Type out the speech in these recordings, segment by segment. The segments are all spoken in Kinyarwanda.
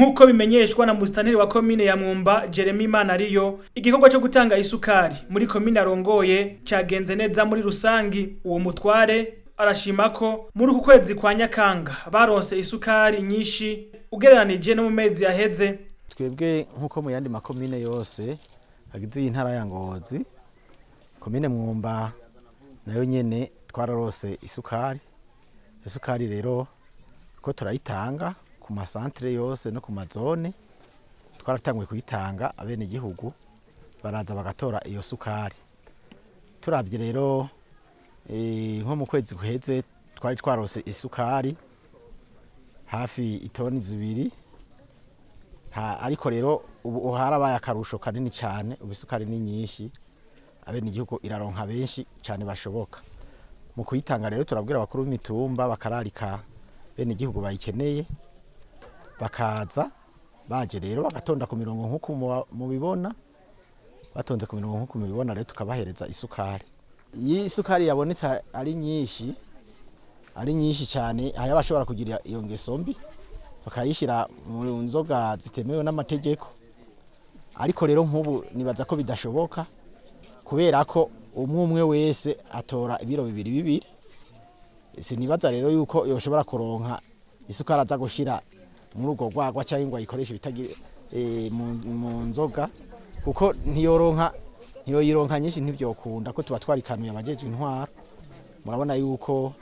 Nk'uko bimenyeshwa na musitanteri wa komine ya Mwumba Jeremy Manariyo, igikorwa cyo gutanga isukari muri komine arongoye cagenze neza muri rusangi. Uwo mutware arashima ko muri uku kwezi kwa Nyakanga baronse isukari nyinshi ugereranije no mu mezi yaheze. Twebwe nkuko mu yandi makomine yose agize intara ya Ngozi, komine Mwumba nayo nyene twararose isukari. Isukari rero ko turayitanga ku masantre yose no ku mazone, twaratangwe kuyitanga abene gihugu baraza bagatora iyo sukari. Turavye rero nko mu kwezi guheze twari twarose isukari hafi itoni 2, ariko rero ubu harabaye akarusho kanini cyane, ubu isukari ni nyinshi, abene igihugu iraronka benshi cyane bashoboka. Mu kuyitanga rero turabwira abakuru b'imitumba bakararika bene igihugu bayikeneye, bakaza baje rero bagatonda ku mirongo nkuko mubibona, batonze ku mirongo nkuko mubibona rero tukabahereza isukari. Iyi sukari yabonetse ari nyinshi cyane, hari abashobora kugira iyo ngeso mbi bakayishira mu nzoga zitemewe n'amategeko, ariko rero nk'ubu nibaza ko bidashoboka kubera ko umwe wese atora ibiro 2. Sinibaza rero yuko yoshobora kuronka isukari aza gushira muri urwo rwagwa cyangwa ngo ayikoreshe bitagire mu nzoga, kuko ntiyoyironka nyinshi ntibyokunda ko tuba twarikanuye abajejwe intwaro. Murabona yuko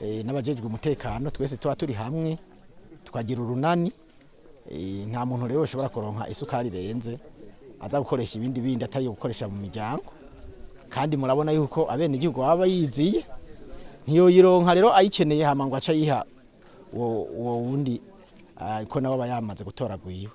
n'abajejwe umutekano twese tuba turi hamwe tukagira urunani, nta muntu rero yoshobora kuronka isukari irenze aza gukoresha ibindi atari gukoresha mu miryango, kandi murabona yuko abene igihugu baba yiziye, ntiyoyironka rero ayikeneye hama ngo aca yiha uwo wundi ko nawe bayamaze gutoragwiwe.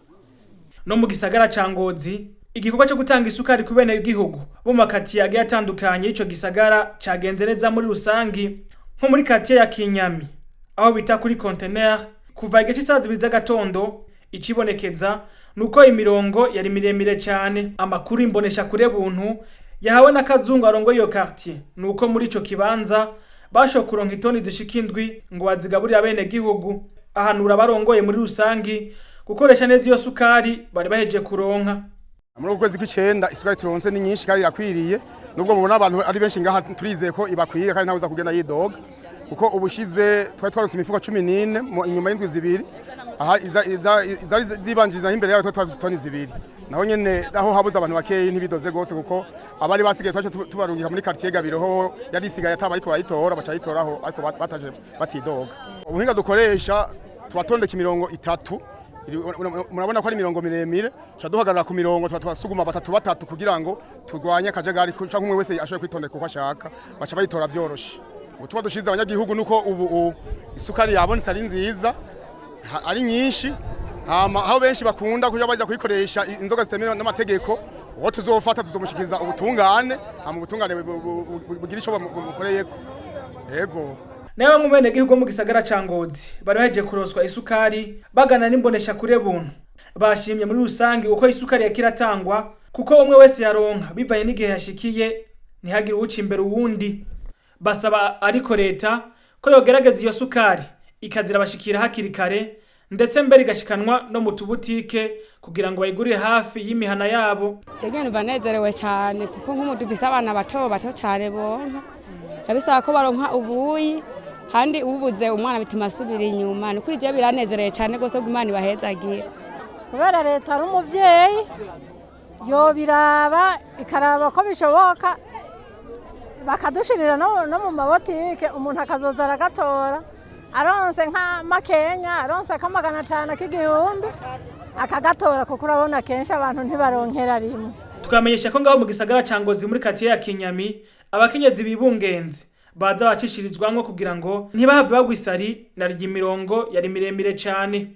No mu gisagara ca Ngozi, igikorwa cyo gutanga isukari ku bene igihugu bo makati yagiye atandukanye ico gisagara cagenze neza muri rusangi. Nko muri quartier ya Kinyami aho bita kuri container, kuva igice cy'Isaha z'agatondo ikibonekeza nuko imirongo yari miremire cyane. Amakuru imbonesha kure buntu yahawe na Kazungu arongoye iyo quartier nuko muri ico kibanza bashokuronka itoni zishika 7 ngo bazigaburira bene gihugu. Ahanura barongoye muri rusangi gukoresha neza iyo sukari bari baheje kuronka. Muri ukwezi kw'icenda isukari turonse ni nyinshi kandi irakwiriye, nubwo mubona abantu ari benshi ngaha turizeye ko ibakwiriye kandi ntawuza kugenda yidoga, kuko ubushize twari twarose imifuko 14 inyuma y'indwi 2, aha izari zibanjiriza imbere yaho twari twarose toni 2. Naho nyene aho habuze abantu bakeyi ntibidoze gose, kuko abari basigaye twaje tubarungika muri quartier Gabiro ho yari isigaye ataba ariko bayitora bacayitoraho, ariko bataje batidoga. Ubuhinga dukoresha tubatondeka imirongo 3, murabona ko ari imirongo miremire, cha duhagarara ku mirongo twasuguma 3 kugira ngo turwanye akajagari, canke umwe wese ashobora kwitondeka uko ashaka, baca bayitora vyoroshe. Ubutumwa dushize abanyagihugu nuko ubu isukari yabonetse ari nziza, ari nyinshi, aho benshi bakunda kuja baja kuyikoresha inzoga zitemewe n'amategeko, uwo tuzofata tuzomushikiriza ubutungane, hama ubutungane bugira ico bukoreyeko. Yego. Nawe mu bene gihugu mu gisagara ca Ngozi bari baheje kuroswa isukari bagana n'imbonesha kure buntu. Bashimye muri rusangi uko isukari yakiratangwa, kuko umwe wese yaronka bivanye n'igihe yashikiye, ntihagire uwuca imbere uwundi. Basaba ariko leta ko yogerageza iyo sukari ikazira bashikira hakiri kare, ndetse mbere igashikanwa no mu tubutike kugira ngo bayigurire hafi y'imihana yabo. Jegene banezerewe cyane kuko nk'umuntu dufise abana bato cyane bonka, yabisaba ko baronka ubuyi, kandi ububuze umwana bituma asubira inyuma. Ni kuri je biranezereye cyane gose ko Imana ibahezagira, kubera leta ari umuvyeyi yo biraba ikaraba ko bishoboka bakadushirira no mu mabotike, umuntu akazoza aragatora aronse nka makenya, aronse akamagana 5 k'igihumbi akagatora, kuko urabona kenshi abantu ntibaronkera rimwe. Tukamenyesha ko ngaho mu gisagara ca Ngozi muri quartier ya Kinyami abakenyezi bibungenze baza bacishirizwamwo kugira ngo ntibahave bagwisari na imirongo yari miremire cyane.